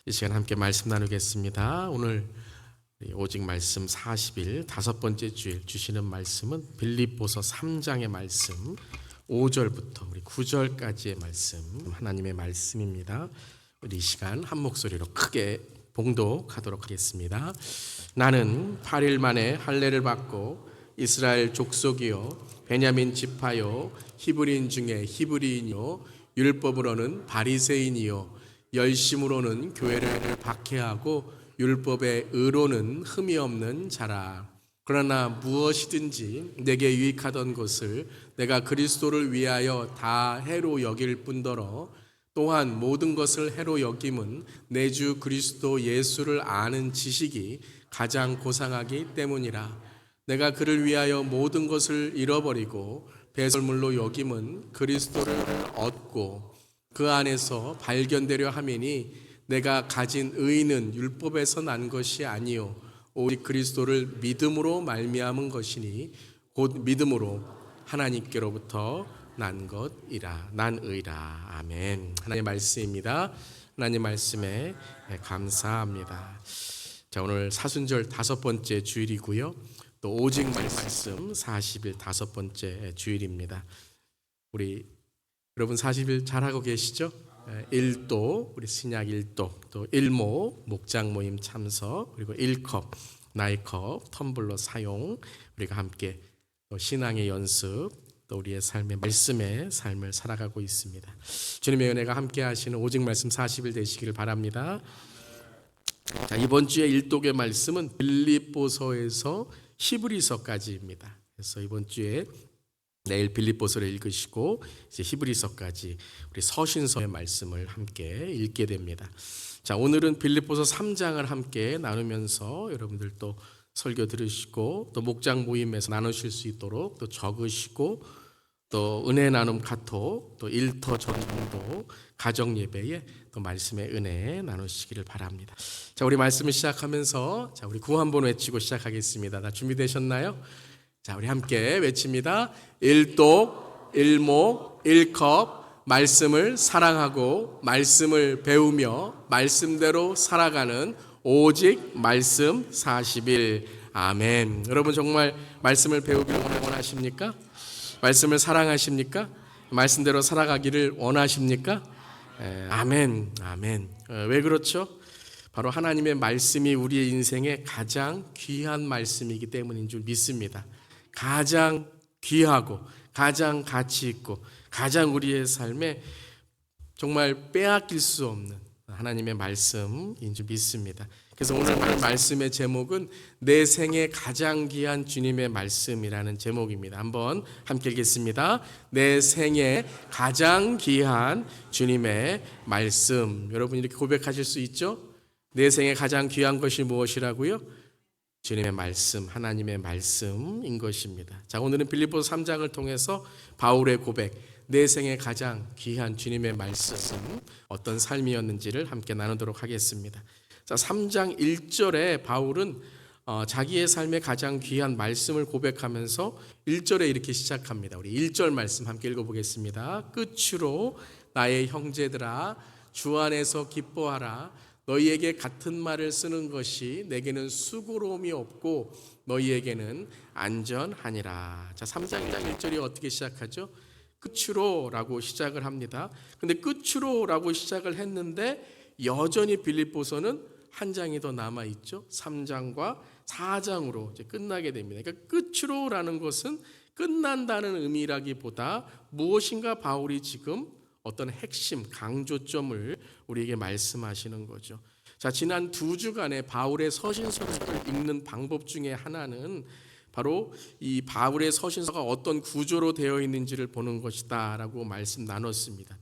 이 시간 함께 말씀 나누겠습니다. 오늘 오직 말씀 40일 다섯 번째 주일 주시는 말씀은 빌립보서 3장의 말씀 5절부터 우리 9절까지의 말씀, 하나님의 말씀입니다. 우리 이 시간 한 목소리로 크게 봉독하도록 하겠습니다. 나는 8일 만에 할례를 받고 이스라엘 족속이요 베냐민 지파요 히브리인 중에 히브리인이요 율법으로는 바리새인이요 열심으로는 교회를 박해하고 율법의 의로는 흠이 없는 자라. 그러나 무엇이든지 내게 유익하던 것을 내가 그리스도를 위하여 다 해로 여길 뿐더러 또한 모든 것을 해로 여김은 내 주 그리스도 예수를 아는 지식이 가장 고상하기 때문이라. 내가 그를 위하여 모든 것을 잃어버리고 배설물로 여김은 그리스도를 얻고 그 안에서 발견되려 함이니 내가 가진 의는 율법에서 난 것이 아니요 오직 그리스도를 믿음으로 말미암은 것이니 곧 믿음으로 하나님께로부터 난 것이라. 난 의라. 아멘. 하나님의 말씀입니다. 하나님 말씀에 감사합니다. 자, 오늘 사순절 다섯 번째 주일이고요. 또 오직 말씀 40일 다섯 번째 주일입니다. 우리 여러분 40일 잘하고 계시죠? 일도, 우리 신약 일도, 또 일모, 목장 모임 참석, 그리고 1컵, 나이컵, 텀블러 사용, 우리가 함께 또 신앙의 연습, 또 우리의 삶의 말씀의 삶을 살아가고 있습니다. 주님의 은혜가 함께 하시는 오직 말씀 40일 되시기를 바랍니다. 자, 이번 주에 일독의 말씀은 빌립보서에서 히브리서까지입니다. 그래서 이번 주에 내일 빌립보서를 읽으시고 이제 히브리서까지 우리 서신서의 말씀을 함께 읽게 됩니다. 자, 오늘은 빌립보서 3장을 함께 나누면서 여러분들 또 설교 들으시고 또 목장 모임에서 나누실 수 있도록 또 적으시고 또 은혜 나눔 카톡 또 일터 전도 가정 예배에 또 말씀의 은혜 나누시기를 바랍니다. 자, 우리 말씀을 시작하면서 자, 우리 구호 한번 외치고 시작하겠습니다. 다 준비되셨나요? 자, 우리 함께 외칩니다. 일독, 일목, 일컵, 말씀을 사랑하고 말씀을 배우며 말씀대로 살아가는 오직 말씀 40일. 아멘. 여러분 정말 말씀을 배우기를 원하십니까? 말씀을 사랑하십니까? 말씀대로 살아가기를 원하십니까? 아멘. 아멘. 왜 그렇죠? 바로 하나님의 말씀이 우리의 인생에 가장 귀한 말씀이기 때문인 줄 믿습니다. 가장 귀하고 가장 가치 있고 가장 우리의 삶에 정말 빼앗길 수 없는 하나님의 말씀인 줄 믿습니다. 그래서 오늘 말씀의 제목은 내 생에 가장 귀한 주님의 말씀이라는 제목입니다. 한번 함께 읽겠습니다. 내 생에 가장 귀한 주님의 말씀. 여러분 이렇게 고백하실 수 있죠? 내 생에 가장 귀한 것이 무엇이라고요? 주님의 말씀, 하나님의 말씀인 것입니다. 자, 오늘은 빌립보서 3장을 통해서 바울의 고백, 내 생에 가장 귀한 주님의 말씀, 어떤 삶이었는지를 함께 나누도록 하겠습니다. 자, 3장 1절에 바울은 자기의 삶에 가장 귀한 말씀을 고백하면서 1절에 이렇게 시작합니다. 우리 1절 말씀 함께 읽어보겠습니다. 끝으로 나의 형제들아 주 안에서 기뻐하라. 너희에게 같은 말을 쓰는 것이 내게는 수고로움이 없고 너희에게는 안전하니라. 자, 3장 1절이 어떻게 시작하죠? 끝으로 라고 시작을 합니다. 근데 끝으로 라고 시작을 했는데 여전히 빌립보서는 한 장이 더 남아있죠. 3장과 4장으로 이제 끝나게 됩니다. 그러니까 끝으로 라는 것은 끝난다는 의미라기보다 무엇인가 바울이 지금 어떤 핵심 강조점을 우리에게 말씀하시는 거죠. 자, 지난 2주간의 바울의 서신서를 읽는 방법 중에 하나는 바로 이 바울의 서신서가 어떤 구조로 되어 있는지를 보는 것이다라고 말씀 나눴습니다.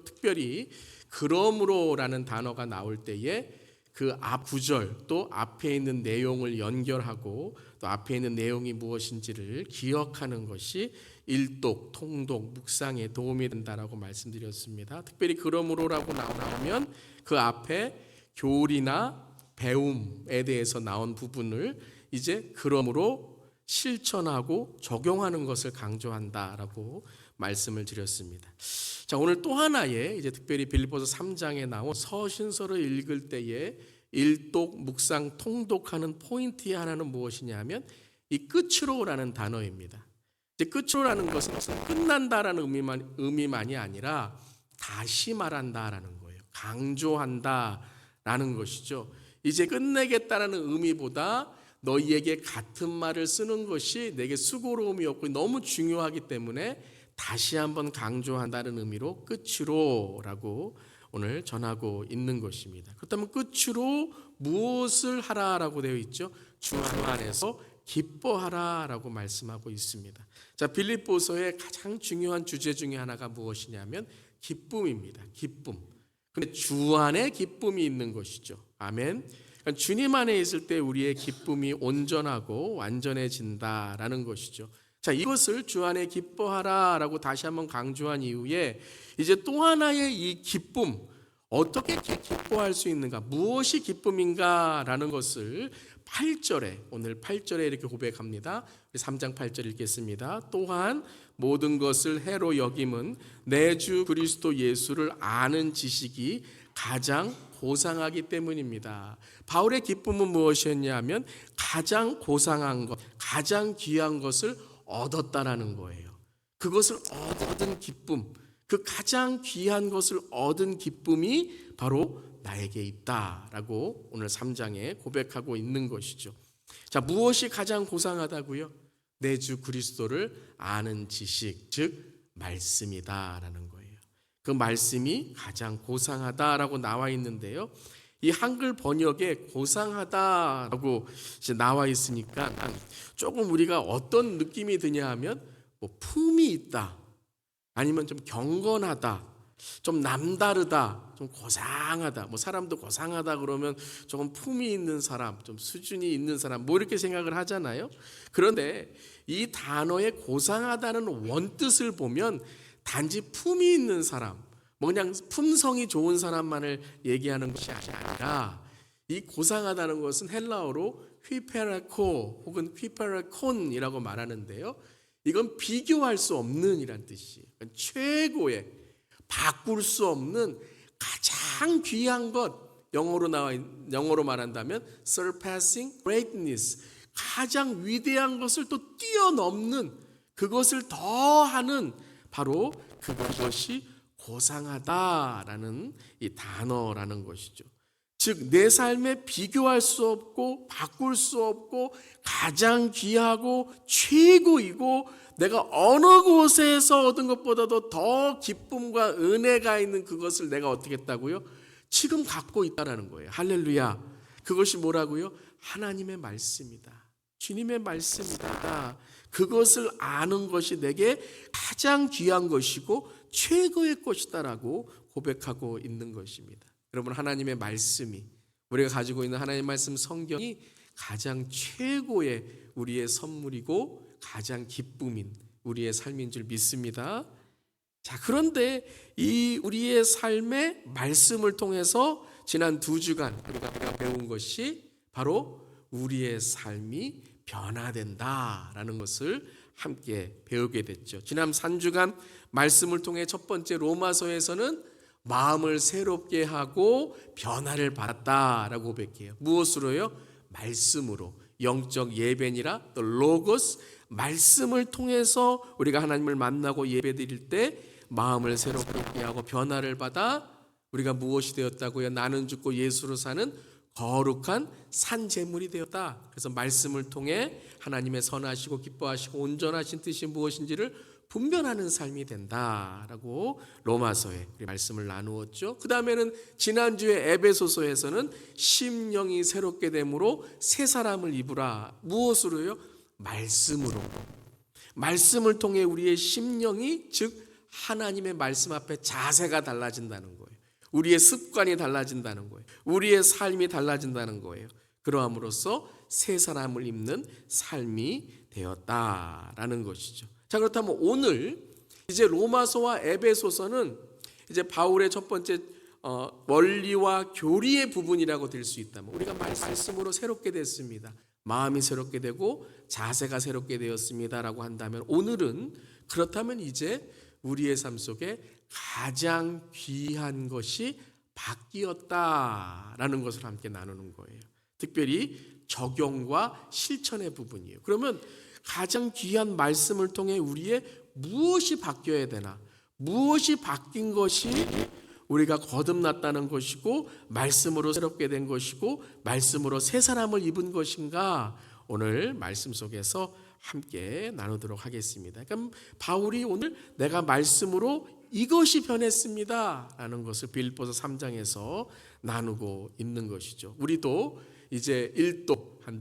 특별히 그러므로라는 단어가 나올 때에 그 앞 구절 또 앞에 있는 내용을 연결하고 또 앞에 있는 내용이 무엇인지를 기억하는 것이 일독, 통독, 묵상에 도움이 된다라고 말씀드렸습니다. 특별히 그러므로라고 나오면 그 앞에 교리나 배움에 대해서 나온 부분을 이제 그러므로 실천하고 적용하는 것을 강조한다라고 말씀을 드렸습니다. 자, 오늘 또 하나의 이제 특별히 빌립보서 3장에 나온 서신서를 읽을 때에 일독, 묵상, 통독하는 포인트의 하나는 무엇이냐면 이 끝으로라는 단어입니다. 이제 끝으로라는 것은 끝난다라는 의미만이 아니라 다시 말한다라는 거예요. 강조한다라는 것이죠. 이제 끝내겠다라는 의미보다 너희에게 같은 말을 쓰는 것이 내게 수고로움이 없고 너무 중요하기 때문에 다시 한번 강조한다는 의미로 끝으로라고 오늘 전하고 있는 것입니다. 그렇다면 끝으로 무엇을 하라라고 되어 있죠? 주 안에서 기뻐하라라고 말씀하고 있습니다. 자, 빌립보서의 가장 중요한 주제 중에 하나가 무엇이냐면 기쁨입니다. 기쁨. 근데 주 안에 기쁨이 있는 것이죠. 아멘. 그러니까 주님 안에 있을 때 우리의 기쁨이 온전하고 완전해진다라는 것이죠. 자, 이것을 주 안에 기뻐하라라고 다시 한번 강조한 이후에 이제 또 하나의 이 기쁨, 어떻게 기뻐할 수 있는가, 무엇이 기쁨인가라는 것을 8절에 오늘 8절에 이렇게 고백합니다. 3장 8절 읽겠습니다. 또한 모든 것을 해로 여김은 내 주 그리스도 예수를 아는 지식이 가장 고상하기 때문입니다. 바울의 기쁨은 무엇이었냐면 가장 고상한 것, 가장 귀한 것을 얻었다라는 거예요. 그것을 얻은 기쁨, 그 가장 귀한 것을 얻은 기쁨이 바로 나에게 있다라고 오늘 3장에 고백하고 있는 것이죠. 자, 무엇이 가장 고상하다고요? 내 주 그리스도를 아는 지식, 즉 말씀이다라는 거예요. 그 말씀이 가장 고상하다라고 나와 있는데요. 이 한글 번역에 고상하다라고 이제 나와 있으니까 조금 우리가 어떤 느낌이 드냐 하면 뭐 품이 있다, 아니면 좀 경건하다, 좀 남다르다, 좀 고상하다. 뭐 사람도 고상하다 그러면 조금 품이 있는 사람, 좀 수준이 있는 사람, 뭐 이렇게 생각을 하잖아요. 그런데 이 단어의 고상하다는 원뜻을 보면 단지 품이 있는 사람, 뭐 그냥 품성이 좋은 사람만을 얘기하는 것이 아니라 이 고상하다는 것은 헬라어로 휘페라코 혹은 휘페라콘이라고 말하는데요. 이건 비교할 수 없는 이란 뜻이에요. 최고의, 바꿀 수 없는 가장 귀한 것, 영어로 말한다면 surpassing greatness, 가장 위대한 것을 또 뛰어넘는, 그것을 더하는 바로 그것이 고상하다라는 이 단어라는 것이죠. 즉 내 삶에 비교할 수 없고 바꿀 수 없고 가장 귀하고 최고이고 내가 어느 곳에서 얻은 것보다도 더 기쁨과 은혜가 있는 그것을 내가 어떻게 했다고요? 지금 갖고 있다라는 거예요. 할렐루야. 그것이 뭐라고요? 하나님의 말씀이다. 주님의 말씀이다. 그것을 아는 것이 내게 가장 귀한 것이고 최고의 것이다라고 고백하고 있는 것입니다. 여러분, 하나님의 말씀이, 우리가 가지고 있는 하나님의 말씀 성경이 가장 최고의 우리의 선물이고 가장 기쁨인 우리의 삶인 줄 믿습니다. 자, 그런데 이 우리의 삶의 말씀을 통해서 지난 2주간 우리가 배운 것이 바로 우리의 삶이 변화된다라는 것을 함께 배우게 됐죠. 지난 3주간 말씀을 통해 첫 번째 로마서에서는 마음을 새롭게 하고 변화를 받았다라고 고백해요. 무엇으로요? 말씀으로. 영적 예배니라 또 로고스, 말씀을 통해서 우리가 하나님을 만나고 예배드릴 때 마음을 새롭게 하고 변화를 받아 우리가 무엇이 되었다고요? 나는 죽고 예수로 사는 거룩한 산 제물이 되었다. 그래서 말씀을 통해 하나님의 선하시고 기뻐하시고 온전하신 뜻이 무엇인지를 분별하는 삶이 된다라고 로마서에 말씀을 나누었죠. 그 다음에는 지난주에 에베소서에서는 심령이 새롭게 되므로 새 사람을 입으라. 무엇으로요? 말씀으로. 말씀을 통해 우리의 심령이, 즉 하나님의 말씀 앞에 자세가 달라진다는 거예요. 우리의 습관이 달라진다는 거예요. 우리의 삶이 달라진다는 거예요. 그러함으로써 새 사람을 입는 삶이 되었다라는 것이죠. 자, 그렇다면 오늘 이제 로마서와 에베소서는 이제 바울의 첫 번째 원리와 교리의 부분이라고 될 수 있다면, 우리가 말씀으로 새롭게 됐습니다. 마음이 새롭게 되고 자세가 새롭게 되었습니다라고 한다면, 오늘은 그렇다면 이제 우리의 삶 속에 가장 귀한 것이 바뀌었다라는 것을 함께 나누는 거예요. 특별히 적용과 실천의 부분이에요. 그러면 가장 귀한 말씀을 통해 우리의 무엇이 바뀌어야 되나? 무엇이 바뀐 것이 우리가 거듭났다는 것이고 말씀으로 새롭게 된 것이고 말씀으로 새 사람을 입은 것인가? 오늘 말씀 속에서 함께 나누도록 하겠습니다. 그럼 바울이 오늘 내가 말씀으로 이것이 변했습니다 라는 것을 빌립보서 3장에서 나누고 있는 것이죠. 우리도 이제 1도 한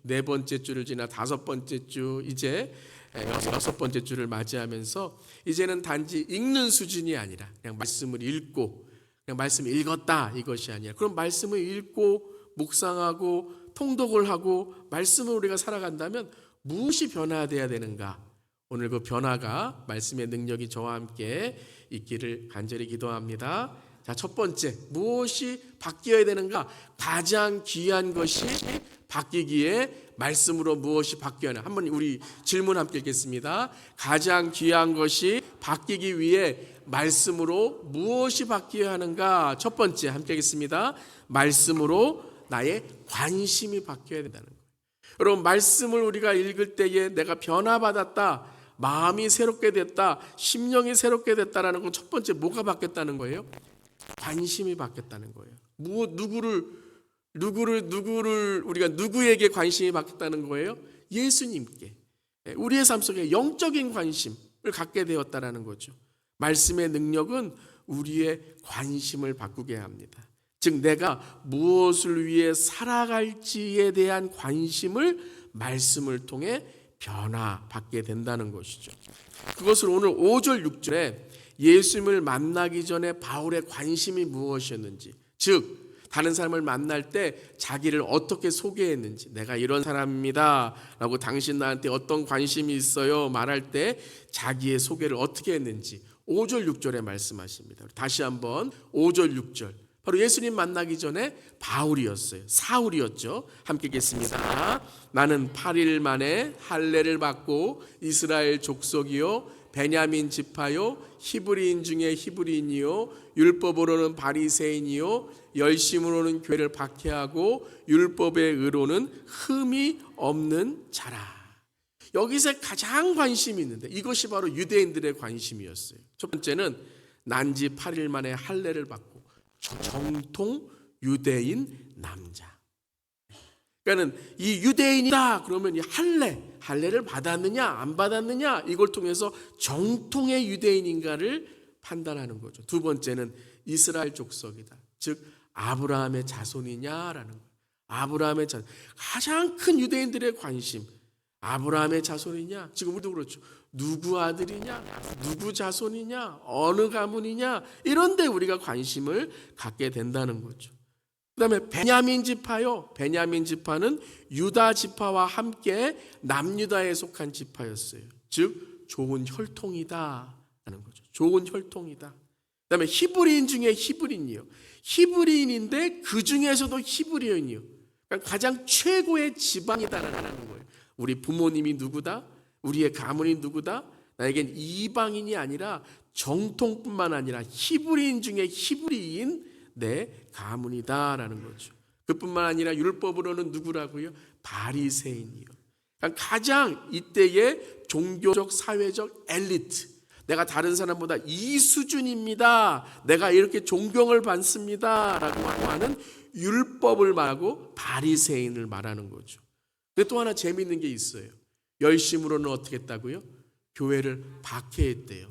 네 번째 주를 지나 5번째 주, 이제 6번째 주를 맞이하면서 이제는 단지 읽는 수준이 아니라 그냥 말씀을 읽고 그냥 말씀을 읽었다 이것이 아니라 그럼 말씀을 읽고 묵상하고 통독을 하고 말씀을 우리가 살아간다면 무엇이 변화되어야 되는가? 오늘 그 변화가 말씀의 능력이 저와 함께 있기를 간절히 기도합니다. 자, 첫 번째, 무엇이 바뀌어야 되는가? 가장 귀한 것이 바뀌기에 말씀으로 무엇이 바뀌어야 하나? 한번 우리 질문 함께 읽겠습니다. 가장 귀한 것이 바뀌기 위해 말씀으로 무엇이 바뀌어야 하는가? 첫 번째 함께 읽겠습니다. 말씀으로 나의 관심이 바뀌어야 된다는 거예요. 여러분, 말씀을 우리가 읽을 때에 내가 변화받았다, 마음이 새롭게 됐다, 심령이 새롭게 됐다라는 건 첫 번째 뭐가 바뀌었다는 거예요? 관심이 바뀌었다는 거예요. 누구를 우리가 누구에게 관심이 바뀌었다는 거예요? 예수님께. 우리의 삶 속에 영적인 관심을 갖게 되었다라는 거죠. 말씀의 능력은 우리의 관심을 바꾸게 합니다. 즉 내가 무엇을 위해 살아갈지에 대한 관심을 말씀을 통해 변화받게 된다는 것이죠. 그것을 오늘 5절 6절에 예수님을 만나기 전에 바울의 관심이 무엇이었는지, 즉 다른 사람을 만날 때 자기를 어떻게 소개했는지, 내가 이런 사람입니다 라고 당신 나한테 어떤 관심이 있어요 말할 때 자기의 소개를 어떻게 했는지 5절 6절에 말씀하십니다. 다시 한번 5절 6절, 바로 예수님 만나기 전에 바울이었어요. 사울이었죠. 함께 읽겠습니다. 나는 8일 만에 할례를 받고 이스라엘 족속이요 베냐민 지파요 히브리인 중에 히브리인이요 율법으로는 바리새인이요 열심으로는 교회를 박해하고 율법의 의로는 흠이 없는 자라. 여기서 가장 관심이 있는데 이것이 바로 유대인들의 관심이었어요. 첫 번째는 난지 8일 만에 할례를 받고 정통 유대인 남자. 그러니까는 이 유대인이다 그러면 이 할례를 받았느냐 안 받았느냐 이걸 통해서 정통의 유대인인가를 판단하는 거죠. 두 번째는 이스라엘 족속이다. 즉 아브라함의 자손이냐라는 거예요. 아브라함의 자손. 가장 큰 유대인들의 관심. 아브라함의 자손이냐? 지금 우리도 그렇죠. 누구 아들이냐? 누구 자손이냐? 어느 가문이냐? 이런 데 우리가 관심을 갖게 된다는 거죠. 그 다음에 베냐민 지파요. 베냐민 지파는 유다 지파와 함께 남유다에 속한 지파였어요. 즉 좋은 혈통이다 라는 거죠. 좋은 혈통이다. 그 다음에 히브리인 중에 히브리인이요. 히브리인인데 그 중에서도 히브리인이요. 그러니까 가장 최고의 집안이다라는 거예요. 우리 부모님이 누구다? 우리의 가문이 누구다? 나에겐 이방인이 아니라 정통뿐만 아니라 히브리인 중에 히브리인 내 가문이다라는 거죠. 그뿐만 아니라 율법으로는 누구라고요? 바리새인이요. 그러니까 가장 이때의 종교적 사회적 엘리트, 내가 다른 사람보다 이 수준입니다, 내가 이렇게 존경을 받습니다 라고 하는 율법을 말하고 바리새인을 말하는 거죠. 근데 또 하나 재미있는 게 있어요. 열심으로는 어떻게 했다고요? 교회를 박해했대요.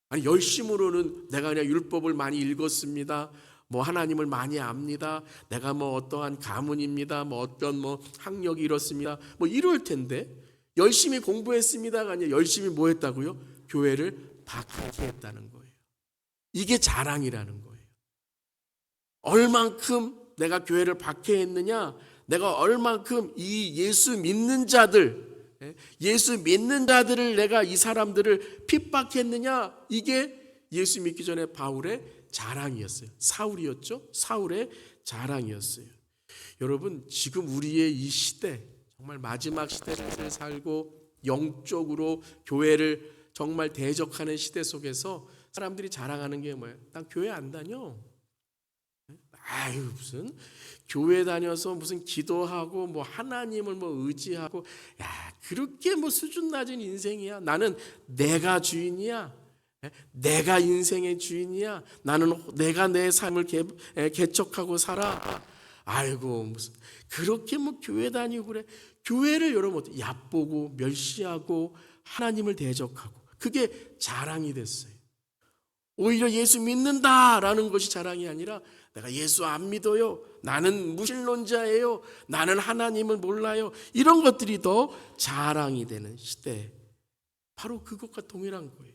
아니 열심으로는 내가 그냥 율법을 많이 읽었습니다, 뭐 하나님을 많이 압니다, 내가 뭐 어떠한 가문입니다, 뭐 어떤 뭐 학력이 이렇습니다, 뭐 이럴 텐데 열심히 공부했습니다가 아니라 열심히 뭐 했다고요? 교회를 박해했다는 거예요. 이게 자랑이라는 거예요. 얼만큼 내가 교회를 박해했느냐, 내가 얼만큼 이 예수 믿는 자들을 내가 이 사람들을 핍박했느냐, 이게 예수 믿기 전에 바울의 자랑이었어요. 사울이었죠. 사울의 자랑이었어요. 여러분, 지금 우리의 이 시대, 정말 마지막 시대를 살고 영적으로 교회를 정말 대적하는 시대 속에서 사람들이 자랑하는 게 뭐예요? 난 교회 안 다녀. 아유, 무슨 교회 다녀서 무슨 기도하고 뭐 하나님을 뭐 의지하고, 야, 그렇게 뭐 수준 낮은 인생이야. 나는 내가 주인이야. 내가 인생의 주인이야. 나는 내가 내 삶을 개척하고 살아. 아이고, 무슨 그렇게 뭐 교회 다니고 그래. 교회를 여러분 얕보고 멸시하고 하나님을 대적하고, 그게 자랑이 됐어요. 오히려 예수 믿는다라는 것이 자랑이 아니라, 내가 예수 안 믿어요, 나는 무신론자예요, 나는 하나님을 몰라요, 이런 것들이 더 자랑이 되는 시대, 바로 그것과 동일한 거예요.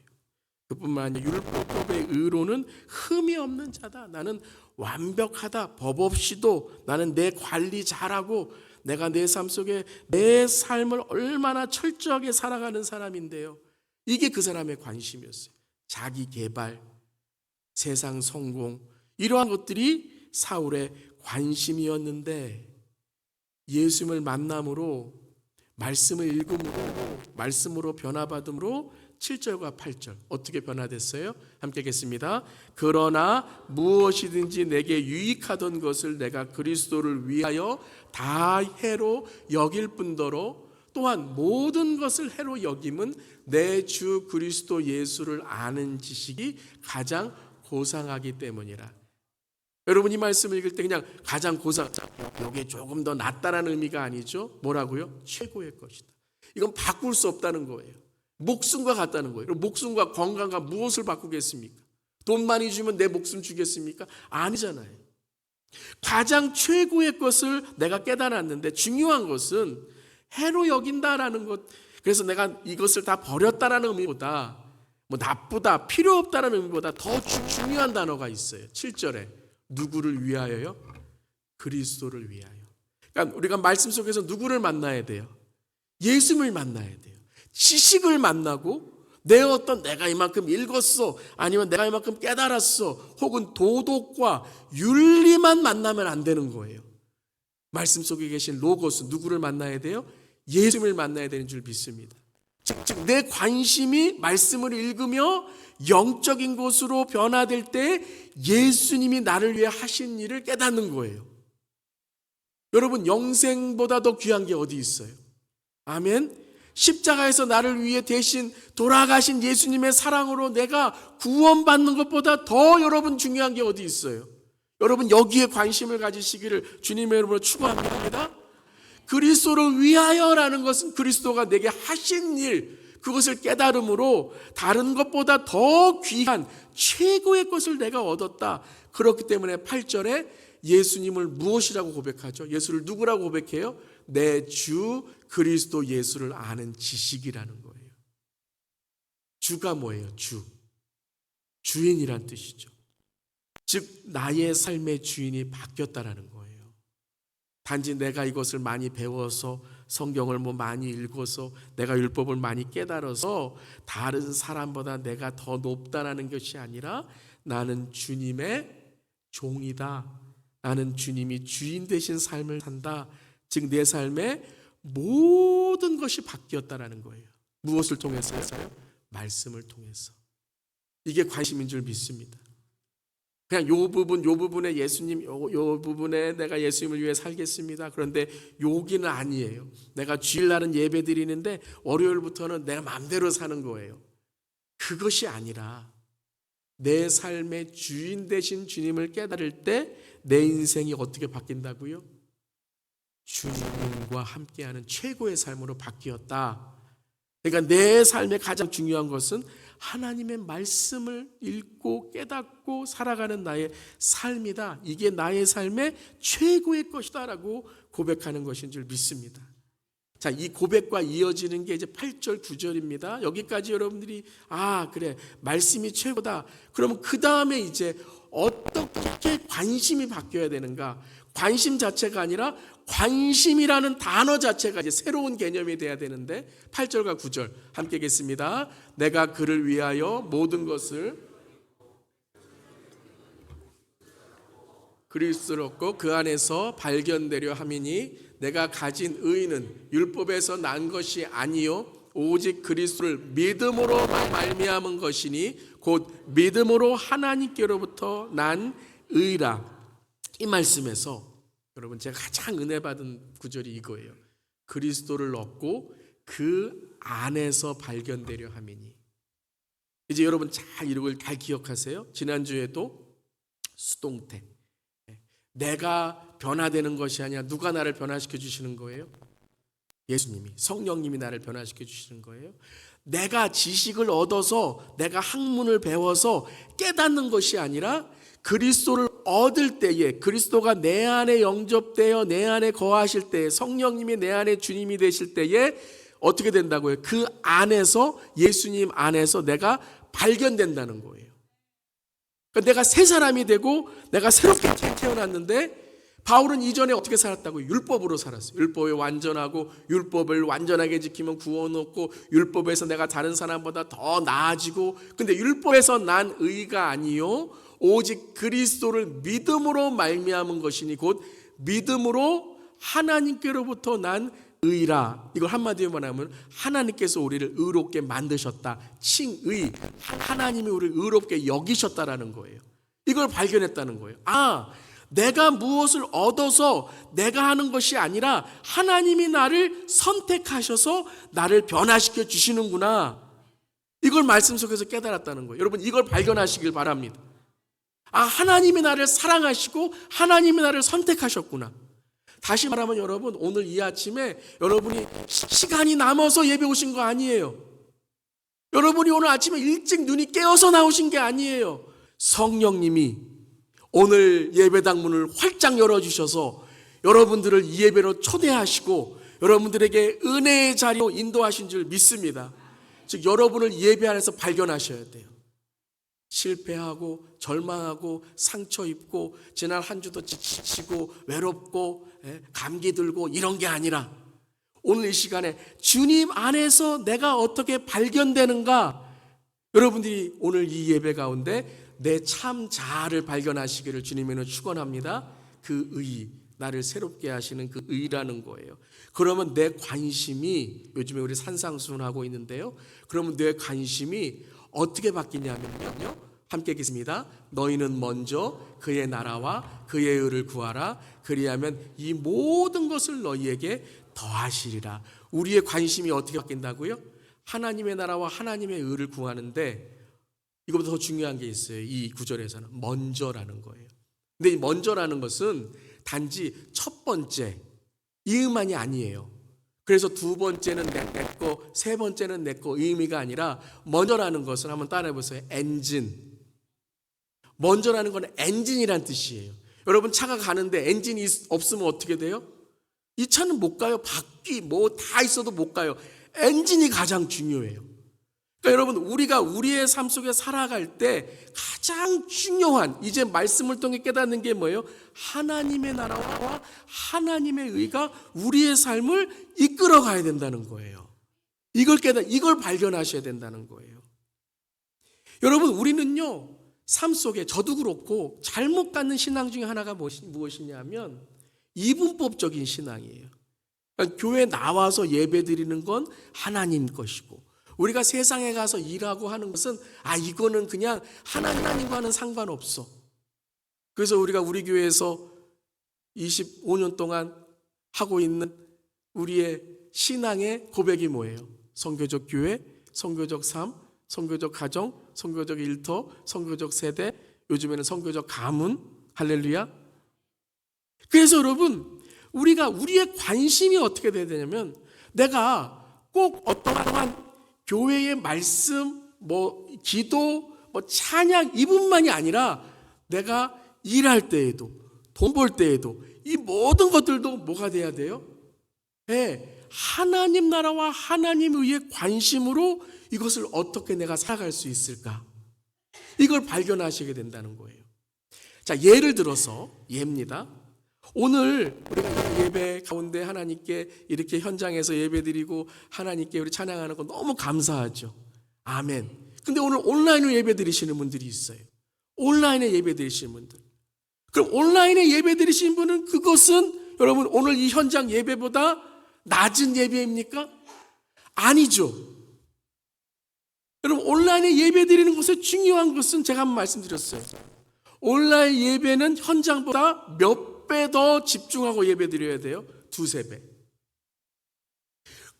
그뿐만 아니라 율법의 의로는 흠이 없는 자다. 나는 완벽하다. 법 없이도 나는 내 관리 잘하고 내가 내 삶 속에 내 삶을 얼마나 철저하게 살아가는 사람인데요. 이게 그 사람의 관심이었어요. 자기 개발, 세상 성공, 이러한 것들이 사울의 관심이었는데, 예수님을 만남으로, 말씀을 읽음으로, 말씀으로 변화받음으로 7절과 8절 어떻게 변화됐어요? 함께 읽겠습니다. 그러나 무엇이든지 내게 유익하던 것을 내가 그리스도를 위하여 다 해로 여길 뿐더러 또한 모든 것을 해로 여김은 내 주 그리스도 예수를 아는 지식이 가장 고상하기 때문이라. 여러분, 이 말씀을 읽을 때 그냥 가장 고상, 이게 조금 더 낫다라는 의미가 아니죠. 뭐라고요? 최고의 것이다. 이건 바꿀 수 없다는 거예요. 목숨과 같다는 거예요. 목숨과 건강과 무엇을 바꾸겠습니까? 돈 많이 주면 내 목숨 주겠습니까? 아니잖아요. 가장 최고의 것을 내가 깨달았는데, 중요한 것은 해로 여긴다라는 것. 그래서 내가 이것을 다 버렸다라는 의미보다, 뭐 나쁘다, 필요 없다라는 의미보다 더 중요한 단어가 있어요. 7절에 누구를 위하여요? 그리스도를 위하여. 그러니까 우리가 말씀 속에서 누구를 만나야 돼요? 예수님을 만나야 돼요. 지식을 만나고, 내가 이만큼 읽었어, 아니면 내가 이만큼 깨달았어, 혹은 도덕과 윤리만 만나면 안 되는 거예요. 말씀 속에 계신 로고스, 누구를 만나야 돼요? 예수님을 만나야 되는 줄 믿습니다. 즉 내 관심이 말씀을 읽으며 영적인 곳으로 변화될 때 예수님이 나를 위해 하신 일을 깨닫는 거예요. 여러분, 영생보다 더 귀한 게 어디 있어요? 아멘. 십자가에서 나를 위해 대신 돌아가신 예수님의 사랑으로 내가 구원받는 것보다 더 여러분 중요한 게 어디 있어요? 여러분, 여기에 관심을 가지시기를 주님의 이름으로 축원합니다. 그리스도를 위하여라는 것은 그리스도가 내게 하신 일, 그것을 깨달음으로 다른 것보다 더 귀한 최고의 것을 내가 얻었다. 그렇기 때문에 8절에 예수님을 무엇이라고 고백하죠? 예수를 누구라고 고백해요? 내 주 그리스도 예수를 아는 지식이라는 거예요. 주가 뭐예요? 주인이란 뜻이죠. 즉 나의 삶의 주인이 바뀌었다라는 거예요. 단지 내가 이것을 많이 배워서, 성경을 많이 읽어서, 내가 율법을 많이 깨달아서 다른 사람보다 내가 더 높다라는 것이 아니라, 나는 주님의 종이다. 나는 주님이 주인 되신 삶을 산다. 즉 내 삶의 모든 것이 바뀌었다라는 거예요. 무엇을 통해서요? 말씀을 통해서. 이게 관심인 줄 믿습니다. 그냥 요 부분에 예수님, 요 부분에 내가 예수님을 위해 살겠습니다. 그런데 여기는 아니에요. 내가 주일날은 예배 드리는데 월요일부터는 내가 마음대로 사는 거예요. 그것이 아니라 내 삶의 주인 되신 주님을 깨달을 때 내 인생이 어떻게 바뀐다고요? 주님과 함께하는 최고의 삶으로 바뀌었다. 그러니까 내 삶의 가장 중요한 것은 하나님의 말씀을 읽고 깨닫고 살아가는 나의 삶이다. 이게 나의 삶의 최고의 것이다라고 고백하는 것인 줄 믿습니다. 자, 이 고백과 이어지는 게 이제 8절, 9절입니다. 여기까지 여러분들이 그래, 말씀이 최고다. 그러면 그 다음에 이제 어떻게 관심이 바뀌어야 되는가? 관심 자체가 아니라 관심이라는 단어 자체가 이제 새로운 개념이 돼야 되는데, 8절과 9절 함께 읽겠습니다. 내가 그를 위하여 모든 것을 그리스도를 얻고 그 안에서 발견되려 함이니 내가 가진 의는 율법에서 난 것이 아니요 오직 그리스도를 믿음으로 말미암은 것이니 곧 믿음으로 하나님께로부터 난 의라. 이 말씀에서 여러분 제가 가장 은혜 받은 구절이 이거예요. 그리스도를 얻고 그 안에서 발견되려 함이니. 이제 여러분 잘 이걸 잘 기억하세요. 지난주에도 수동태, 내가 변화되는 것이 아니라 누가 나를 변화시켜 주시는 거예요? 예수님이, 성령님이 나를 변화시켜 주시는 거예요. 내가 지식을 얻어서 내가 학문을 배워서 깨닫는 것이 아니라 그리스도를 얻을 때에, 그리스도가 내 안에 영접되어 내 안에 거하실 때에, 성령님이 내 안에 주님이 되실 때에 어떻게 된다고요? 그 안에서, 예수님 안에서 내가 발견된다는 거예요. 그러니까 내가 새 사람이 되고 내가 새롭게 태어났는데, 바울은 이전에 어떻게 살았다고요? 율법으로 살았어요. 율법에 완전하고 율법을 완전하게 지키면 구원 얻고, 율법에서 내가 다른 사람보다 더 나아지고, 근데 율법에서 난 의가 아니요 오직 그리스도를 믿음으로 말미암은 것이니 곧 믿음으로 하나님께로부터 난 의라. 이걸 한마디로 말하면 하나님께서 우리를 의롭게 만드셨다. 칭의, 하나님이 우리를 의롭게 여기셨다라는 거예요. 이걸 발견했다는 거예요. 아, 내가 무엇을 얻어서 내가 하는 것이 아니라 하나님이 나를 선택하셔서 나를 변화시켜 주시는구나. 이걸 말씀 속에서 깨달았다는 거예요. 여러분 이걸 발견하시길 바랍니다. 아, 하나님이 나를 사랑하시고 하나님이 나를 선택하셨구나. 다시 말하면 여러분, 오늘 이 아침에 여러분이 시간이 남아서 예배 오신 거 아니에요. 여러분이 오늘 아침에 일찍 눈이 깨어서 나오신 게 아니에요. 성령님이 오늘 예배당 문을 활짝 열어주셔서 여러분들을 이 예배로 초대하시고 여러분들에게 은혜의 자리로 인도하신 줄 믿습니다. 즉 여러분을 예배 안에서 발견하셔야 돼요. 실패하고 절망하고 상처 입고 지난 한 주도 지치고 외롭고 감기 들고 이런 게 아니라 오늘 이 시간에 주님 안에서 내가 어떻게 발견되는가, 여러분들이 오늘 이 예배 가운데 내 참 자아를 발견하시기를 주님에는 축원합니다. 그 의, 나를 새롭게 하시는 그 의라는 거예요. 그러면 내 관심이, 요즘에 우리 산상수훈하고 있는데요, 그러면 내 관심이 어떻게 바뀌냐면요, 함께 읽겠습니다. 너희는 먼저 그의 나라와 그의 의를 구하라. 그리하면 이 모든 것을 너희에게 더하시리라. 우리의 관심이 어떻게 바뀐다고요? 하나님의 나라와 하나님의 의를 구하는데 이것보다 더 중요한 게 있어요. 이 구절에서는 먼저라는 거예요. 근데 이 먼저라는 것은 단지 첫 번째 이 의만이 아니에요. 그래서 두 번째는 내 거, 세 번째는 내 거 의미가 아니라 먼저라는 것은 한번 따라해 보세요. 엔진. 먼저라는 건 엔진이란 뜻이에요. 여러분 차가 가는데 엔진이 없으면 어떻게 돼요? 이 차는 못 가요. 바퀴 뭐 다 있어도 못 가요. 엔진이 가장 중요해요. 그러니까 여러분 우리가 우리의 삶 속에 살아갈 때 가장 중요한, 이제 말씀을 통해 깨닫는 게 뭐예요? 하나님의 나라와 하나님의 의가 우리의 삶을 이끌어 가야 된다는 거예요. 이걸 발견하셔야 된다는 거예요. 여러분 우리는요, 삶 속에 저도 그렇고 잘못 갖는 신앙 중에 하나가 무엇이냐면 이분법적인 신앙이에요. 그러니까 교회 나와서 예배 드리는 건 하나님 것이고, 우리가 세상에 가서 일하고 하는 것은 이거는 그냥 하나님과는 상관없어. 그래서 우리가 우리 교회에서 25년 동안 하고 있는 우리의 신앙의 고백이 뭐예요? 선교적 교회, 선교적 삶, 선교적 가정, 선교적 일터, 선교적 세대, 요즘에는 선교적 가문. 할렐루야. 그래서 여러분 우리가 우리의 관심이 어떻게 돼야 되냐면, 내가 꼭 어떠한 교회의 말씀, 기도, 찬양 이분만이 아니라 내가 일할 때에도, 돈 벌 때에도 이 모든 것들도 뭐가 돼야 돼요? 하나님 나라와 하나님 의의 관심으로 이것을 어떻게 내가 살아갈 수 있을까? 이걸 발견하시게 된다는 거예요. 자, 예를 들어서 예입니다. 오늘 우리가 예배 가운데 하나님께 이렇게 현장에서 예배드리고 하나님께 우리 찬양하는 거 너무 감사하죠. 아멘. 근데 오늘 온라인으로 예배드리시는 분들이 있어요. 온라인에 예배드리시는 분들. 그럼 온라인에 예배드리시는 분은 그것은 여러분 오늘 이 현장 예배보다 낮은 예배입니까? 아니죠. 여러분, 온라인에 예배 드리는 것에 중요한 것은 제가 한번 말씀드렸어요. 온라인 예배는 현장보다 몇 배 더 집중하고 예배 드려야 돼요. 두세 배.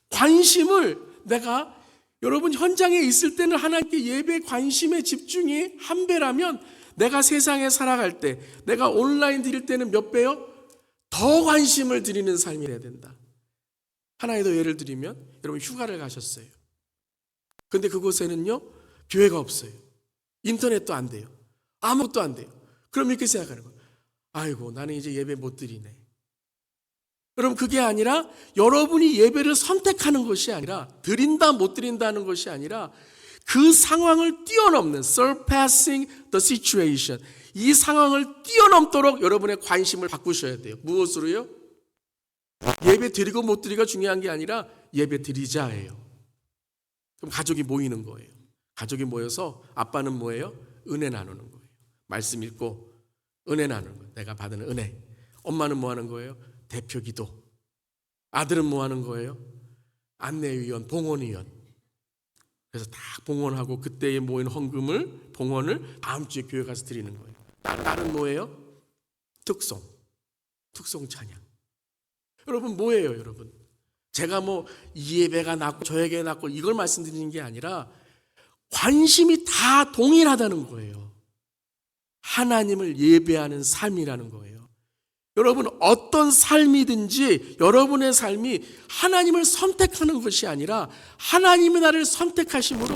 관심을 내가 여러분 현장에 있을 때는 하나님께 예배 관심의 집중이 한 배라면 내가 세상에 살아갈 때, 내가 온라인 드릴 때는 몇 배요? 더 관심을 드리는 삶이 돼야 된다. 하나의 더 예를 들면 여러분 휴가를 가셨어요. 근데 그곳에는요 교회가 없어요. 인터넷도 안 돼요. 아무것도 안 돼요. 그럼 이렇게 생각하는 거예요. 아이고, 나는 이제 예배 못 드리네. 여러분, 그게 아니라 여러분이 예배를 선택하는 것이 아니라, 드린다 못 드린다는 것이 아니라 그 상황을 뛰어넘는 surpassing the situation, 이 상황을 뛰어넘도록 여러분의 관심을 바꾸셔야 돼요. 무엇으로요? 예배 드리고 못 드리기가 중요한 게 아니라 예배 드리자예요. 그럼 가족이 모이는 거예요. 가족이 모여서 아빠는 뭐예요? 은혜 나누는 거예요. 말씀 읽고 은혜 나누는 거예요. 내가 받은 은혜. 엄마는 뭐 하는 거예요? 대표 기도. 아들은 뭐 하는 거예요? 안내위원, 봉헌위원. 그래서 다 봉헌하고 그때에 모인 헌금을, 봉헌을 다음 주에 교회 가서 드리는 거예요. 딸은 뭐예요? 특송 찬양. 여러분, 뭐예요, 여러분? 제가 뭐 이 예배가 낫고 저 예배가 낫고 이걸 말씀드리는 게 아니라 관심이 다 동일하다는 거예요. 하나님을 예배하는 삶이라는 거예요. 여러분, 어떤 삶이든지 여러분의 삶이 하나님을 선택하는 것이 아니라 하나님이 나를 선택하심으로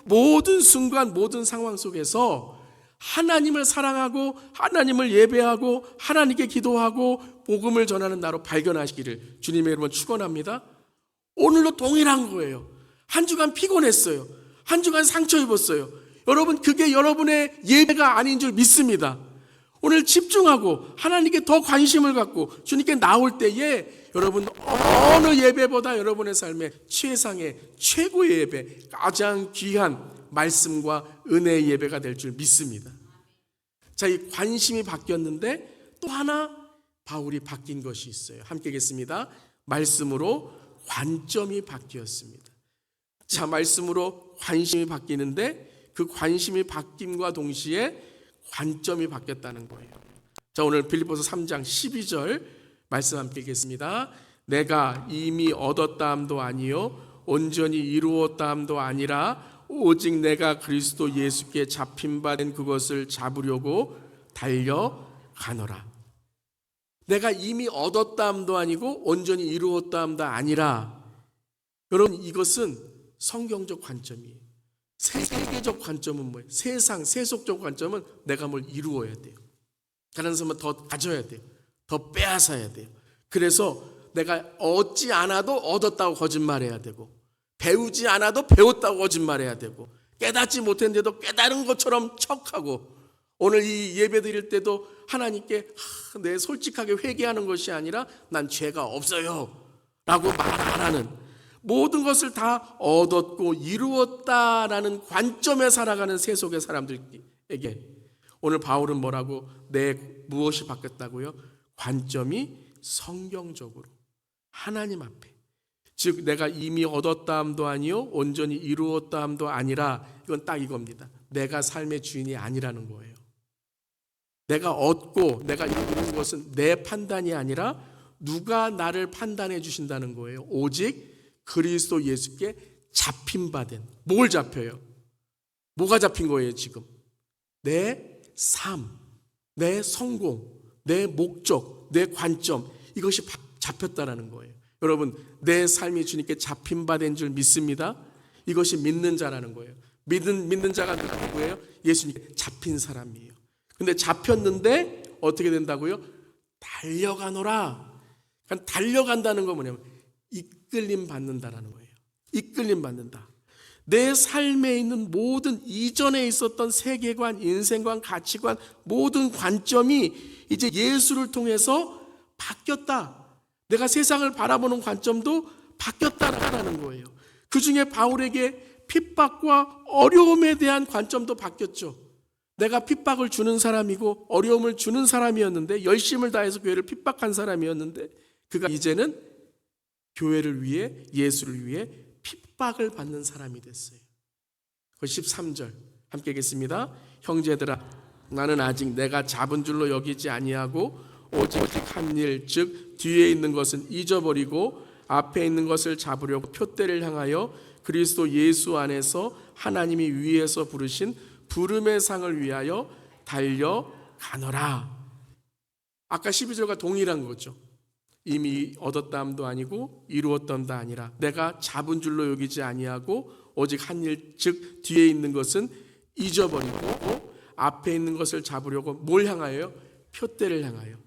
모든 순간 모든 상황 속에서 하나님을 사랑하고 하나님을 예배하고 하나님께 기도하고 복음을 전하는 나로 발견하시기를 주님의 이름으로 축원합니다. 오늘도 동일한 거예요. 한 주간 피곤했어요. 한 주간 상처 입었어요. 여러분, 그게 여러분의 예배가 아닌 줄 믿습니다. 오늘 집중하고 하나님께 더 관심을 갖고 주님께 나올 때에 여러분 어느 예배보다 여러분의 삶의 최상의 최고의 예배, 가장 귀한 말씀과 은혜의 예배가 될 줄 믿습니다. 자, 이 관심이 바뀌었는데 또 하나 바울이 바뀐 것이 있어요. 함께 읽겠습니다. 말씀으로 관점이 바뀌었습니다. 자, 말씀으로 관심이 바뀌는데 그 관심이 바뀜과 동시에 관점이 바뀌었다는 거예요. 자, 오늘 빌립보서 3장 12절 말씀 함께 읽겠습니다. 내가 이미 얻었다함도 아니요 온전히 이루었다함도 아니라 오직 내가 그리스도 예수께 잡힌 바 된 그것을 잡으려고 달려가노라. 내가 이미 얻었다함도 아니고 온전히 이루었다함도 아니라, 여러분, 이것은 성경적 관점이에요. 세계적 관점은 뭐예요? 세속적 관점은 내가 뭘 이루어야 돼요. 다른 사람은 더 가져야 돼요. 더 빼앗아야 돼요. 그래서 내가 얻지 않아도 얻었다고 거짓말해야 되고, 배우지 않아도 배웠다고 거짓말해야 되고, 깨닫지 못했는데도 깨달은 것처럼 척하고, 오늘 이 예배 드릴 때도 하나님께 내 솔직하게 회개하는 것이 아니라 난 죄가 없어요 라고 말 안 하는, 모든 것을 다 얻었고 이루었다라는 관점에 살아가는 세속의 사람들에게 오늘 바울은 뭐라고, 내 무엇이 바뀌었다고요? 관점이 성경적으로 하나님 앞에, 즉 내가 이미 얻었다함도 아니요 온전히 이루었다함도 아니라, 이건 딱 이겁니다. 내가 삶의 주인이 아니라는 거예요. 내가 얻고 내가 이루는 것은 내 판단이 아니라 누가 나를 판단해 주신다는 거예요. 오직 그리스도 예수께 잡힌 바 된. 뭘 잡혀요? 뭐가 잡힌 거예요 지금? 내 삶, 내 성공, 내 목적, 내 관점, 이것이 잡혔다라는 거예요. 여러분, 내 삶이 주님께 잡힌 바 된 줄 믿습니다. 이것이 믿는 자라는 거예요. 믿는 자가 누구예요? 예수님께 잡힌 사람이에요. 근데 잡혔는데 어떻게 된다고요? 달려가노라. 그러니까 달려간다는 건 뭐냐면 이끌림 받는다라는 거예요. 이끌림 받는다. 내 삶에 있는 모든 이전에 있었던 세계관, 인생관, 가치관, 모든 관점이 이제 예수를 통해서 바뀌었다. 내가 세상을 바라보는 관점도 바뀌었다라는 거예요. 그 중에 바울에게 핍박과 어려움에 대한 관점도 바뀌었죠. 내가 핍박을 주는 사람이고 어려움을 주는 사람이었는데, 열심을 다해서 교회를 핍박한 사람이었는데, 그가 이제는 교회를 위해, 예수를 위해 핍박을 받는 사람이 됐어요. 그 13절 함께 읽겠습니다. 형제들아, 나는 아직 내가 잡은 줄로 여기지 아니하고 오직 한 일, 즉 뒤에 있는 것은 잊어버리고 앞에 있는 것을 잡으려고 표대를 향하여 그리스도 예수 안에서 하나님이 위에서 부르신 부름의 상을 위하여 달려가노라. 아까 12절과 동일한 거죠. 이미 얻었다함도 아니고 이루었던도 아니라 내가 잡은 줄로 여기지 아니하고 오직 한 일, 즉 뒤에 있는 것은 잊어버리고 앞에 있는 것을 잡으려고 뭘 향하여? 표대를 향하여.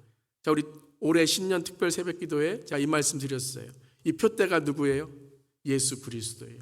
자, 우리 올해 신년 특별 새벽기도에 제가 이 말씀 드렸어요. 이 표대가 누구예요? 예수 그리스도예요.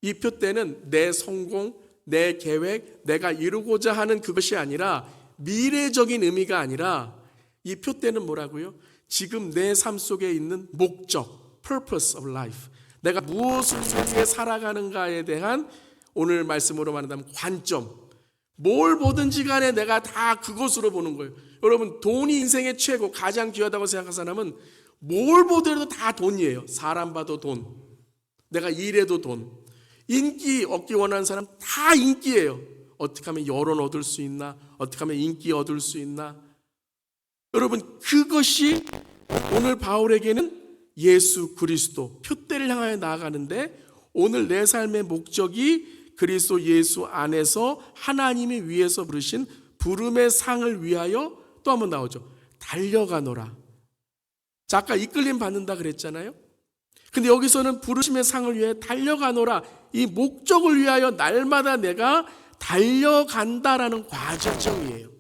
이 표대는 내 성공, 내 계획, 내가 이루고자 하는 그것이 아니라 미래적인 의미가 아니라 이 표대는 뭐라고요? 지금 내 삶 속에 있는 목적, purpose of life. 내가 무엇을 위해 살아가는가에 대한 오늘 말씀으로 말한다면 관점. 뭘 보든지 간에 내가 다 그것으로 보는 거예요. 여러분, 돈이 인생의 최고, 가장 귀하다고 생각하는 사람은 뭘 보더라도 다 돈이에요. 사람 봐도 돈, 내가 일해도 돈, 인기 얻기 원하는 사람 다 인기예요. 어떻게 하면 여론 얻을 수 있나? 어떻게 하면 인기 얻을 수 있나? 여러분, 그것이 오늘 바울에게는 예수 그리스도 표대를 향하여 나아가는데, 오늘 내 삶의 목적이 그리스도 예수 안에서 하나님이 위에서 부르신 부름의 상을 위하여 또 한번 나오죠. 달려가노라. 자, 아까 이끌림 받는다 그랬잖아요. 근데 여기서는 부르심의 상을 위해 달려가노라. 이 목적을 위하여 날마다 내가 달려간다라는 과정이에요.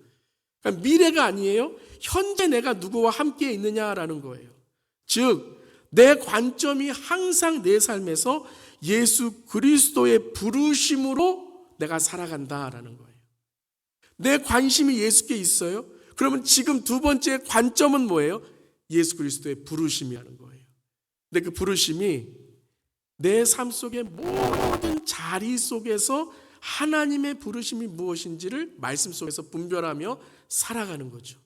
그러니까 미래가 아니에요. 현재 내가 누구와 함께 있느냐라는 거예요. 즉, 내 관점이 항상 내 삶에서 예수 그리스도의 부르심으로 내가 살아간다라는 거예요. 내 관심이 예수께 있어요. 그러면 지금 두 번째 관점은 뭐예요? 예수 그리스도의 부르심이라는 거예요. 근데 그 부르심이 내 삶 속의 모든 자리 속에서 하나님의 부르심이 무엇인지를 말씀 속에서 분별하며 살아가는 거죠.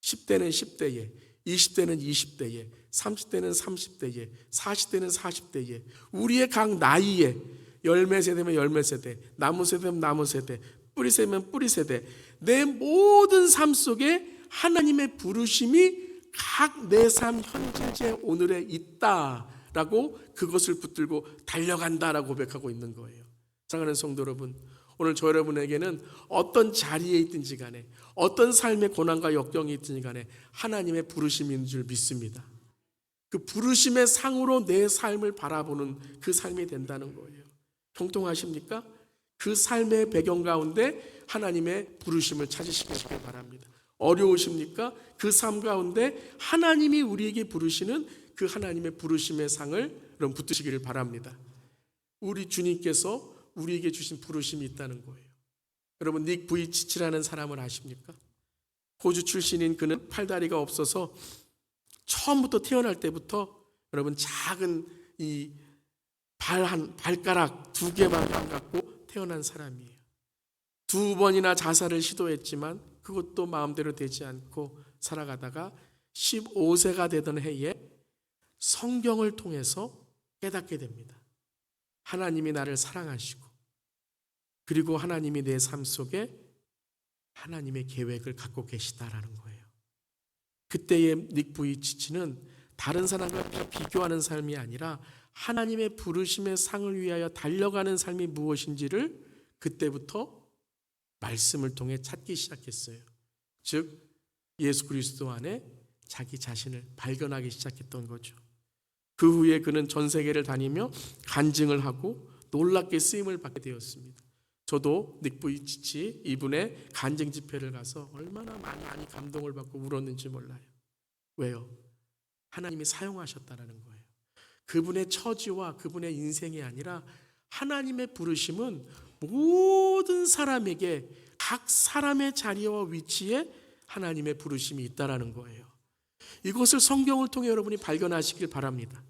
10대는 10대에, 20대는 20대에, 30대는 30대에, 40대는 40대에, 우리의 각 나이에 열매 세대면 열매 세대, 나무 세대면 나무 세대, 뿌리 세대면 뿌리 세대, 내 모든 삶 속에 하나님의 부르심이 각 내 삶 현재 오늘에 있다라고 그것을 붙들고 달려간다라고 고백하고 있는 거예요. 사랑하는 성도 여러분, 오늘 저 여러분에게는 어떤 자리에 있든지 간에 어떤 삶의 고난과 역경이 있든지 간에 하나님의 부르심이 있는 줄 믿습니다. 그 부르심의 상으로 내 삶을 바라보는 그 삶이 된다는 거예요. 형통하십니까? 그 삶의 배경 가운데 하나님의 부르심을 찾으시길 바랍니다. 어려우십니까? 그 삶 가운데 하나님이 우리에게 부르시는 그 하나님의 부르심의 상을 여러분 붙드시기를 바랍니다. 우리 주님께서 우리에게 주신 부르심이 있다는 거예요. 여러분, 닉 부이치치라는 사람을 아십니까? 호주 출신인 그는 팔다리가 없어서 처음부터 태어날 때부터 여러분 작은 이 발가락 2개만 갖고 태어난 사람이에요. 2번이나 자살을 시도했지만 그것도 마음대로 되지 않고 살아가다가 15세가 되던 해에 성경을 통해서 깨닫게 됩니다. 하나님이 나를 사랑하시고 그리고 하나님이 내 삶 속에 하나님의 계획을 갖고 계시다라는 거예요. 그때의 닉 부이치치는 다른 사람과 비교하는 삶이 아니라 하나님의 부르심의 상을 위하여 달려가는 삶이 무엇인지를 그때부터 말씀을 통해 찾기 시작했어요. 즉 예수 그리스도 안에 자기 자신을 발견하기 시작했던 거죠. 그 후에 그는 전 세계를 다니며 간증을 하고 놀랍게 쓰임을 받게 되었습니다. 저도 닉 부이치치 이분의 간증 집회를 가서 얼마나 많이 감동을 받고 울었는지 몰라요. 왜요? 하나님이 사용하셨다는 거예요. 그분의 처지와 그분의 인생이 아니라 하나님의 부르심은 모든 사람에게 각 사람의 자리와 위치에 하나님의 부르심이 있다는 거예요. 이것을 성경을 통해 여러분이 발견하시길 바랍니다.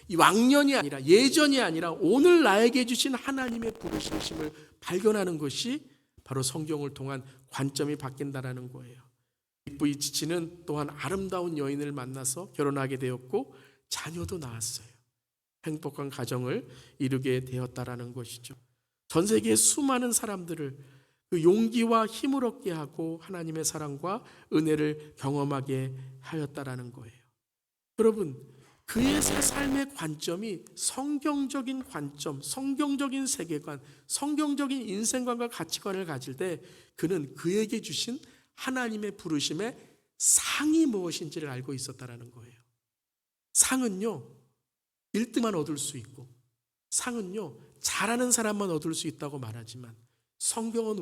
이 왕년이 아니라 예전이 아니라 오늘 나에게 주신 하나님의 부르심을 발견하는 것이 바로 성경을 통한 관점이 바뀐다는 거예요. 부이치치는 또한 아름다운 여인을 만나서 결혼하게 되었고 자녀도 낳았어요. 행복한 가정을 이루게 되었다라는 것이죠. 전 세계의 수많은 사람들을 그 용기와 힘을 얻게 하고 하나님의 사랑과 은혜를 경험하게 하였다라는 거예요. 여러분, 그의 삶의 관점이 성경적인 관점, 성경적인 세계관, 성경적인 인생관과 가치관을 가질 때 그는 그에게 주신 하나님의 부르심의 상이 무엇인지를 알고 있었다라는 거예요. 상은요, 1등만 얻을 수 있고, 상은요, 잘하는 사람만 얻을 수 있다고 말하지만 성경은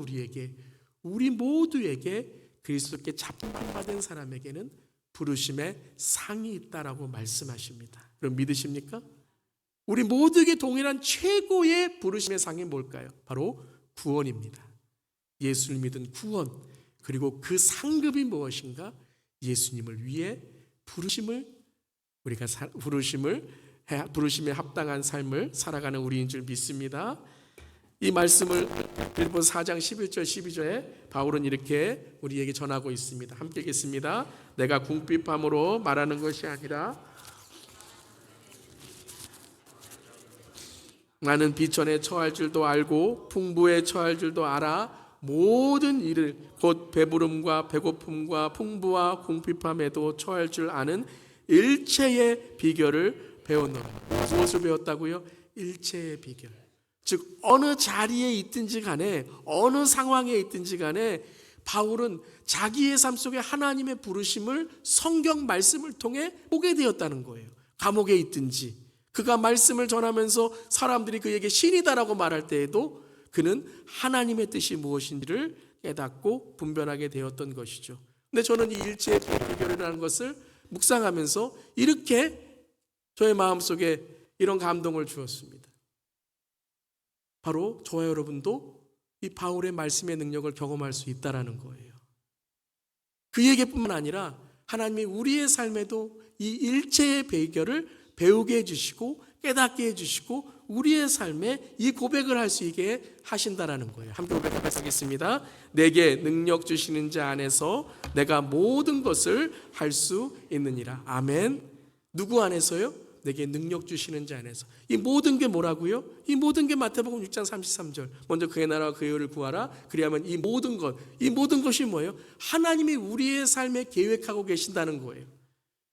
우리 모두에게 그리스도께 잡힌받은 사람에게는 부르심의 상이 있다라고 말씀하십니다. 그럼 믿으십니까? 우리 모두에게 동일한 최고의 부르심의 상이 뭘까요? 바로 구원입니다. 예수를 믿은 구원, 그리고 그 상급이 무엇인가? 예수님을 위해 부르심에 합당한 삶을 살아가는 우리인 줄 믿습니다. 이 말씀을 빌립보서 4장 11절 12절에 바울은 이렇게 우리에게 전하고 있습니다. 함께 읽겠습니다. 내가 궁핍함으로 말하는 것이 아니라 나는 비천에 처할 줄도 알고 풍부에 처할 줄도 알아 모든 일을 곧 배부름과 배고픔과 풍부와 궁핍함에도 처할 줄 아는 일체의 비결을 배웠노라. 무엇을 배웠다고요? 일체의 비결. 즉 어느 자리에 있든지 간에 어느 상황에 있든지 간에 바울은 자기의 삶 속에 하나님의 부르심을 성경 말씀을 통해 보게 되었다는 거예요. 감옥에 있든지 그가 말씀을 전하면서 사람들이 그에게 신이다라고 말할 때에도 그는 하나님의 뜻이 무엇인지를 깨닫고 분별하게 되었던 것이죠. 근데 저는 이 일체의 비결이라는 것을 묵상하면서 이렇게 저의 마음속에 이런 감동을 주었습니다. 바로 저와 여러분도 이 바울의 말씀의 능력을 경험할 수 있다라는 거예요. 그에게뿐만 아니라 하나님이 우리의 삶에도 이 일체의 비결을 배우게 해주시고 깨닫게 해주시고 우리의 삶에 이 고백을 할 수 있게 하신다라는 거예요. 함께 고백하겠습니다. 내게 능력 주시는 자 안에서 내가 모든 것을 할 수 있느니라. 아멘. 누구 안에서요? 내게 능력 주시는 자 안에서. 이 모든 게 뭐라고요? 이 모든 게 마태복음 6장 33절. 먼저 그의 나라와 그의 의를 구하라. 그리하면 이 모든 것이 뭐예요? 하나님이 우리의 삶에 계획하고 계신다는 거예요.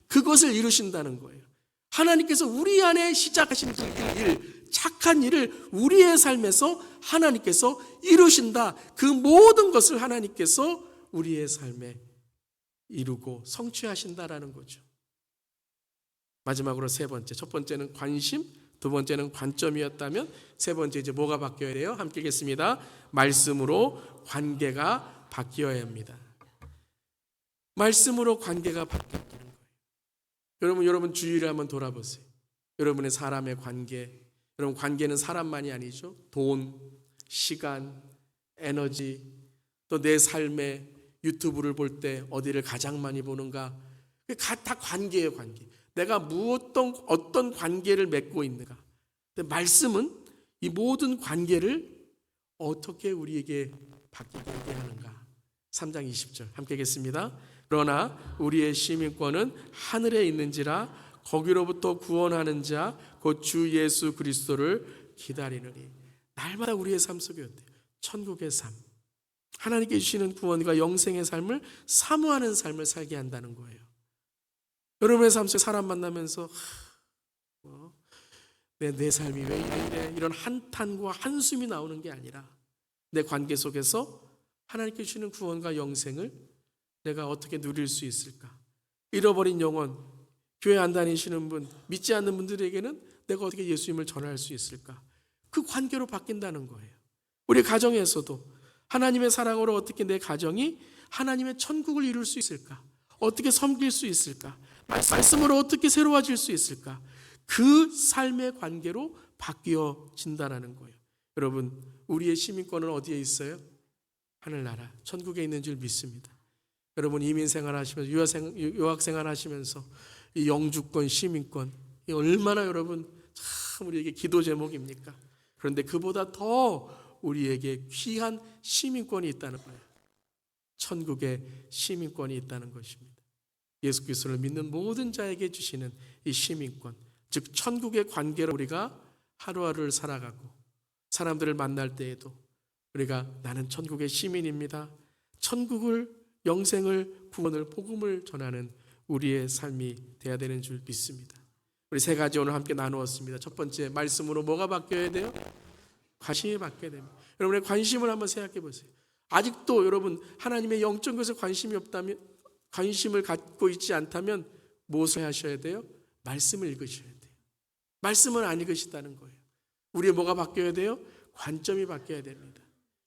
그것을 이루신다는 거예요. 하나님께서 우리 안에 시작하신 그 일, 착한 일을 우리의 삶에서 하나님께서 이루신다. 그 모든 것을 하나님께서 우리의 삶에 이루고 성취하신다라는 거죠. 마지막으로 세 번째, 첫 번째는 관심, 두 번째는 관점이었다면 세 번째 이제 뭐가 바뀌어야 돼요? 함께 읽겠습니다. 말씀으로 관계가 바뀌어야 합니다. 말씀으로 관계가 바뀌는 거예요. 여러분 주위를 한번 돌아보세요. 여러분의 사람의 관계, 여러분 관계는 사람만이 아니죠. 돈, 시간, 에너지, 또 내 삶에 유튜브를 볼 때 어디를 가장 많이 보는가, 다 관계예요. 관계. 내가 어떤 관계를 맺고 있는가. 근데 말씀은 이 모든 관계를 어떻게 우리에게 바뀌게 하는가. 3장 20절 함께 읽겠습니다. 그러나 우리의 시민권은 하늘에 있는지라 거기로부터 구원하는 자 곧 주 예수 그리스도를 기다리느니. 날마다 우리의 삶 속에 어때요? 천국의 삶, 하나님께 주시는 구원과 영생의 삶을 사모하는 삶을 살게 한다는 거예요. 여러분의 삶 속에 사람 만나면서 내 삶이 왜 이래 이런 한탄과 한숨이 나오는 게 아니라 내 관계 속에서 하나님께 주시는 구원과 영생을 내가 어떻게 누릴 수 있을까? 잃어버린 영혼, 교회 안 다니시는 분, 믿지 않는 분들에게는 내가 어떻게 예수님을 전할 수 있을까? 그 관계로 바뀐다는 거예요. 우리 가정에서도 하나님의 사랑으로 어떻게 내 가정이 하나님의 천국을 이룰 수 있을까? 어떻게 섬길 수 있을까? 말씀으로 어떻게 새로워질 수 있을까? 그 삶의 관계로 바뀌어진다는 거예요. 여러분, 우리의 시민권은 어디에 있어요? 하늘나라, 천국에 있는 줄 믿습니다. 여러분 이민 생활하시면서 유학 생활하시면서 이 영주권, 시민권, 이 얼마나 여러분 참 우리에게 기도 제목입니까? 그런데 그보다 더 우리에게 귀한 시민권이 있다는 거예요. 천국의 시민권이 있다는 것입니다. 예수 그리스도를 믿는 모든 자에게 주시는 이 시민권, 즉 천국의 관계로 우리가 하루하루를 살아가고 사람들을 만날 때에도 우리가 나는 천국의 시민입니다. 천국을, 영생을, 구원을, 복음을 전하는 우리의 삶이 돼야 되는 줄 믿습니다. 우리 세 가지 오늘 함께 나누었습니다. 첫 번째, 말씀으로 뭐가 바뀌어야 돼요? 관심이 바뀌어야 됩니다. 여러분의 관심을 한번 생각해 보세요. 아직도 여러분 하나님의 영적 것에 관심이 없다면, 관심을 갖고 있지 않다면 무엇을 하셔야 돼요? 말씀을 읽으셔야 돼요. 말씀을 안 읽으시다는 거예요. 우리의 뭐가 바뀌어야 돼요? 관점이 바뀌어야 됩니다.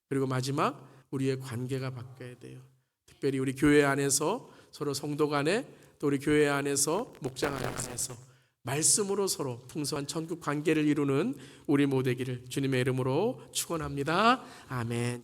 그리고 마지막, 우리의 관계가 바뀌어야 돼요. 특별히 우리 교회 안에서 서로 성도 간에, 또 우리 교회 안에서 목장 안에서 말씀으로 서로 풍성한 천국 관계를 이루는 우리 모두기를 주님의 이름으로 축원합니다. 아멘.